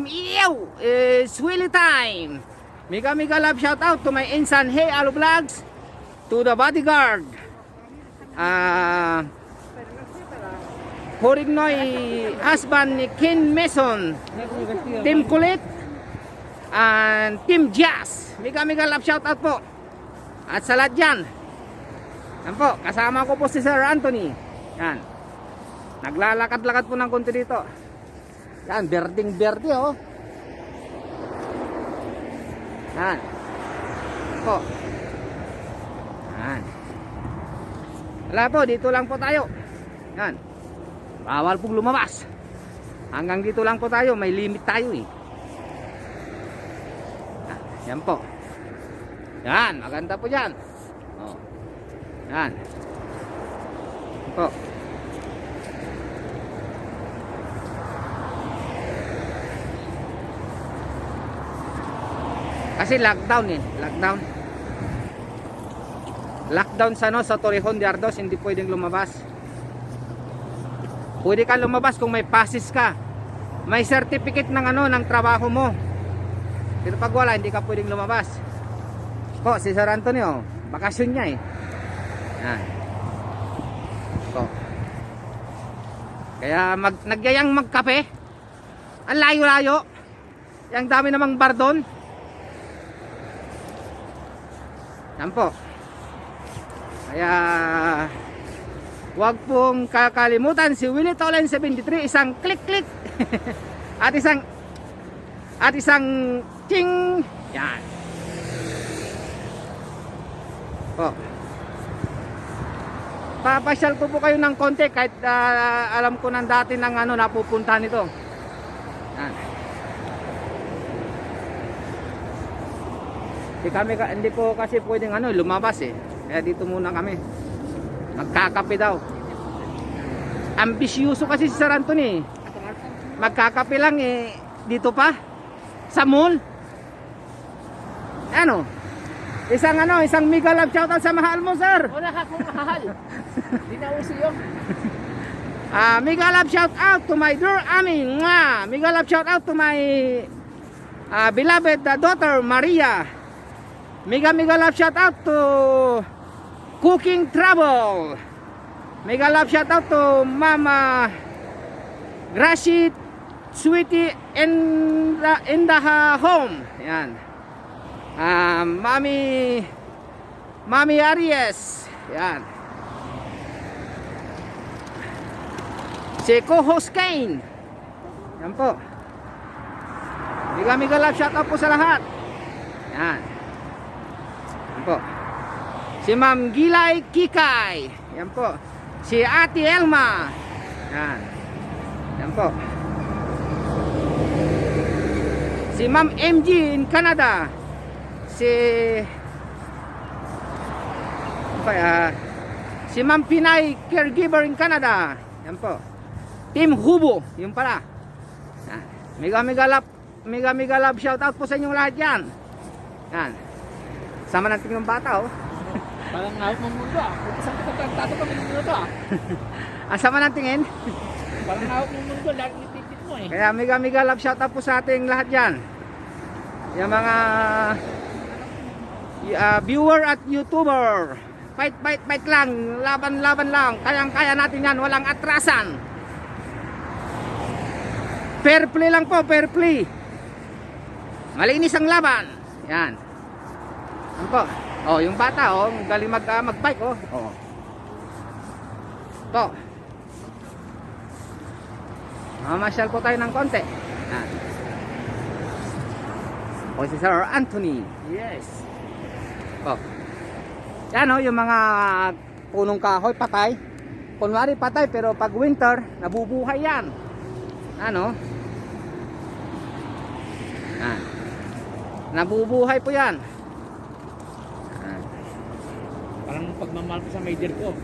Ew! It's Willy time! Mega love shout out to my insan Hey Alo Vlogs, to the bodyguard, Horignoy husband ni Ken Mason, Team Kulit, and Team Jazz. Mega love shout out po. At sa lahat dyan. Yan po, kasama ko po si Sir Anthony. Yan. Naglalakad-lakad po ng konti dito. Yan, berding-berde oh. Yan. Po. Yan. Wala po, dito lang po tayo. Yan. Bawal pong lumabas. Hanggang dito lang po tayo, may limit tayo eh. Yan po. Yan, maganda po dyan. Oh. Yan. Yan po. Kasi lockdown eh, lockdown. Lockdown sa sa Torrejon de Ardoz, hindi pwedeng lumabas. Pwede ka lumabas kung may passes ka. May certificate ng ng trabaho mo. Pero pag wala, hindi ka pwedeng lumabas. Po, si Sir Antonio, bakasyon niya eh. Yan. Po. Kaya nagyayang magkape. Ang layo-layo. Yang dami namang bar doon. Yan po. Kaya wag pong kakalimutan si Willie Tolan 73, isang click at isang ting. Yan po. Papasyal ko po kayo ng konti kahit alam ko nang dati ng napupunta nito. Yan. Hindi po kasi pwedeng lumabas eh. Kaya dito muna kami. Magkakape daw. Ambisyoso kasi si Sir Anthony. Magkakape lang eh. Dito pa. Sa mall. Isang mega love shoutout sa mahal mo, sir. Wala akong mahal. Hindi na uso yun. Mega love shoutout to my dear Ami. Mega love shoutout to my beloved daughter Maria. Mega love shout out to Cooking Trouble. Mega love shout out to Mama Gracie Sweetie in the home. Yan. Mami Aries. Yan. Si co-host Kane. Yan po. Mega love shout out po sa lahat. Yan. Po. Si Ma'am Gilay Kikay. Yan po. Si Ate Elma. Yan. Yan po. Si Ma'am MG in Canada. Si Ma'am Pinay Caregiver in Canada. Yan po. Team Hubo. Yung pala. Yan. Mega love shout out po sa inyong lahat yan. Yan. Sama natin yung bata oh. Parang ngawit mong mundo ah. Isang tato kami ng mundo ah. Sama natin tingin. Parang ngawit mong mundo. Lagi nititit mo eh. Kaya mega love shout out po sa ating lahat yan. Yung mga viewer at YouTuber. Fight lang. Laban lang. Kayang-kaya natin yan. Walang atrasan. Fair play lang po. Fair play. Malinis ang laban. Yan. Ano po? Oh, yung bata oh, galing mag-bike oh. Oh. Po. Mamasyal po tayo ng konti. Yan. O si Sir Anthony. Yes. Po. Yan oh, yung mga punong kahoy patay. Kunwari patay pero pag winter nabubuhay yan. Ano? Yan. Nabubuhay po yan. Parang pagmamahal ko sa major ko,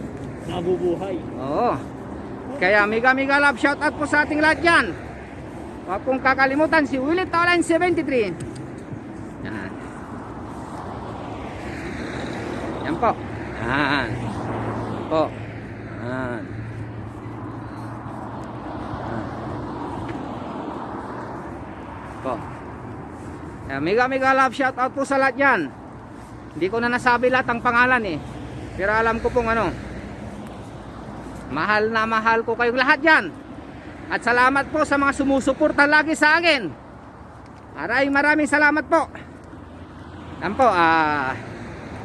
nabubuhay. Oo. Kaya mega love shout out po sa ating lahat yan. Huwag pong kakalimutan si Willie Tolan 73. Yan. Yan po. Yan. Po. Yan. Po. Mega mega love shout out po sa lahat dyan. Hindi ko na nasabi lahat ang pangalan eh. Pero alam ko pong ano, mahal na mahal ko kayong lahat dyan. At salamat po sa mga sumusuporta lagi sa akin. Maraming salamat po. Yan po,